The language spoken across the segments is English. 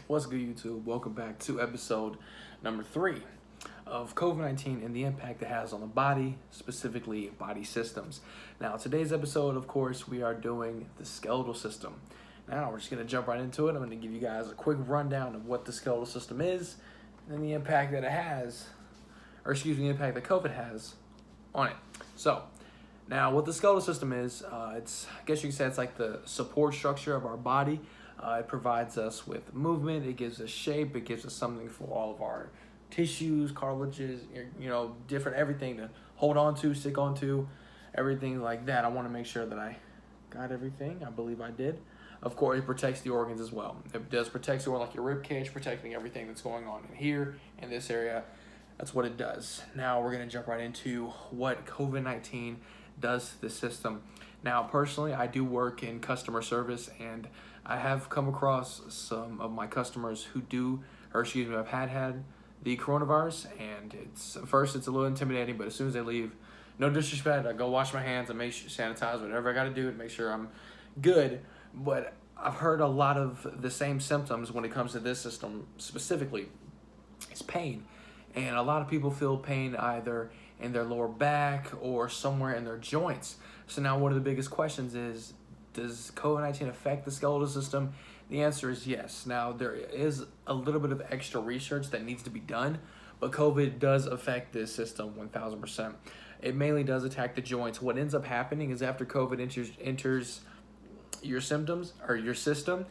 What's good, YouTube? Welcome back to episode number 3 of COVID-19 and the impact it has on the body, specifically body systems. Now, today's episode, of course, we are doing the skeletal system. Now, we're just going to jump right into it. I'm going to give you guys a quick rundown of what the skeletal system is and the impact that it has, the impact that COVID has on it. So, now, what the skeletal system is, I guess you could say it's like the support structure of our body. It provides us with movement, it gives us shape, it gives us something for all of our tissues, cartilages, different everything to hold on to, stick on to, everything like that. I want to make sure that I got everything. I believe I did. Of course, it protects the organs as well. It does protect the organ, like your rib cage, protecting everything that's going on in here, in this area. That's what it does. Now we're going to jump right into what COVID-19 does to the system. Now, personally, I do work in customer service, and I have come across some of my customers who have had the coronavirus, and at first it's a little intimidating, but as soon as they leave, no disrespect, I go wash my hands and sanitize whatever I got to do to make sure I'm good. But I've heard a lot of the same symptoms when it comes to this system specifically. It's pain, and a lot of people feel pain either in their lower back or somewhere in their joints. So now one of the biggest questions is, does COVID-19 affect the skeletal system? The answer is yes. Now, there is a little bit of extra research that needs to be done, but COVID does affect this system 1000%. It mainly does attack the joints. What ends up happening is after COVID enters your symptoms or your system,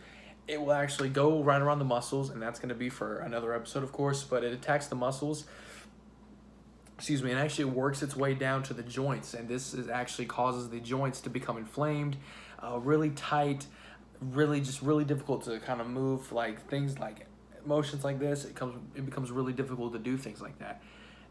it will actually go right around the muscles, and that's going to be for another episode, of course, but it attacks the muscles, and actually works its way down to the joints, and this actually causes the joints to become inflamed, really tight, really difficult to kind of move, like things like motions like this. It becomes really difficult to do things like that,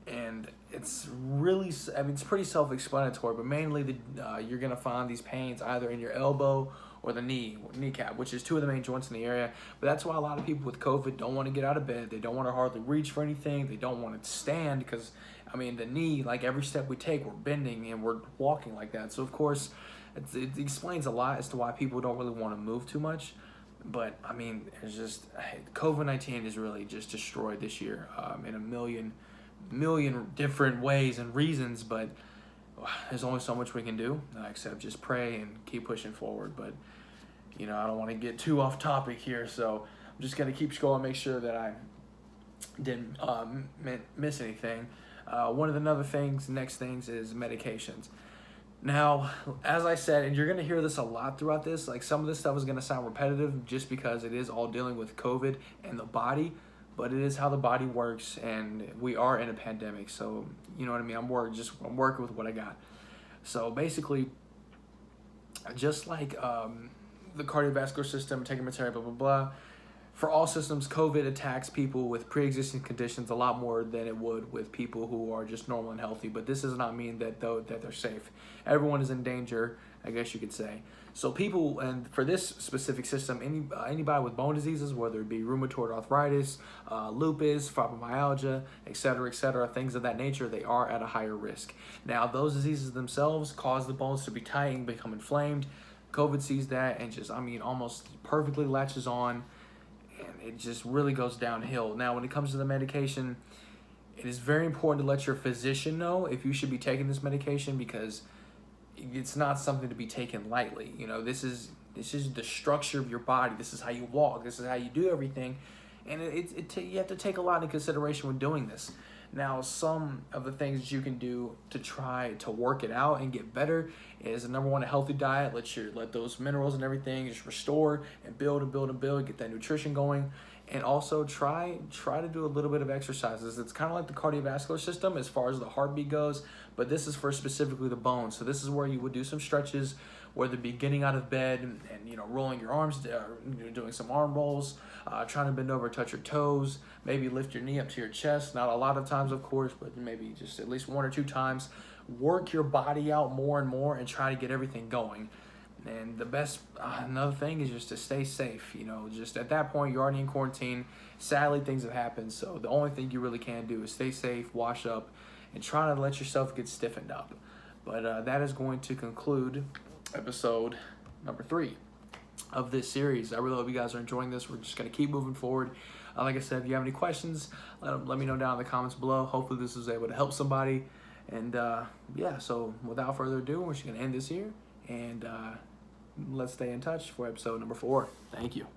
and it's pretty self-explanatory. But mainly, you're gonna find these pains either in your elbow or the kneecap, which is two of the main joints in the area. But that's why a lot of people with COVID don't want to get out of bed. They don't want to hardly reach for anything. They don't want to stand because, the knee, like every step we take, we're bending and we're walking like that. So, of course, it explains a lot as to why people don't really want to move too much. But, it's just, COVID-19 is really just destroyed this year in a million different ways and reasons. But there's only so much we can do except just pray and keep pushing forward. But, I don't want to get too off topic here. So I'm just going to keep scrolling, make sure that I didn't miss anything. One of the next things is medications. Now, as I said, and you're going to hear this a lot throughout this, like some of this stuff is going to sound repetitive just because it is all dealing with COVID and the body, but it is how the body works, and we are in a pandemic. So, you know what I mean? I'm working with what I got. So basically, just like the cardiovascular system, integumentary, blah, blah, blah, for all systems, COVID attacks people with pre-existing conditions a lot more than it would with people who are just normal and healthy. But this does not mean that they're safe. Everyone is in danger, I guess you could say. So people, and for this specific system, anybody with bone diseases, whether it be rheumatoid arthritis, lupus, fibromyalgia, etc., things of that nature, they are at a higher risk. Now, those diseases themselves cause the bones to be tight and become inflamed. COVID sees that and just, almost perfectly latches on, and it just really goes downhill. Now, when it comes to the medication, it is very important to let your physician know if you should be taking this medication, because it's not something to be taken lightly. This is the structure of your body. This is how you walk. This is how you do everything, and you have to take a lot into consideration when doing this. Now, some of the things that you can do to try to work it out and get better is, number one, a healthy diet. Let those minerals and everything just restore and build, get that nutrition going. And also try to do a little bit of exercises. It's kind of like the cardiovascular system as far as the heartbeat goes, but this is for specifically the bones. So this is where you would do some stretches, whether it be getting out of bed and rolling your arms, doing some arm rolls, trying to bend over, touch your toes, maybe lift your knee up to your chest. Not a lot of times, of course, but maybe just at least 1 or 2 times. Work your body out more and more and try to get everything going. And the best, another thing is just to stay safe. Just at that point, you're already in quarantine. Sadly, things have happened. So the only thing you really can do is stay safe, wash up, and try not to let yourself get stiffened up. But that is going to conclude episode number 3. of this series. I really hope you guys are enjoying this. We're just going to keep moving forward. Like I said, if you have any questions, let me know down in the comments below. Hopefully this was able to help somebody. And yeah, so without further ado, we're just going to end this here. And let's stay in touch for episode number 4. Thank you.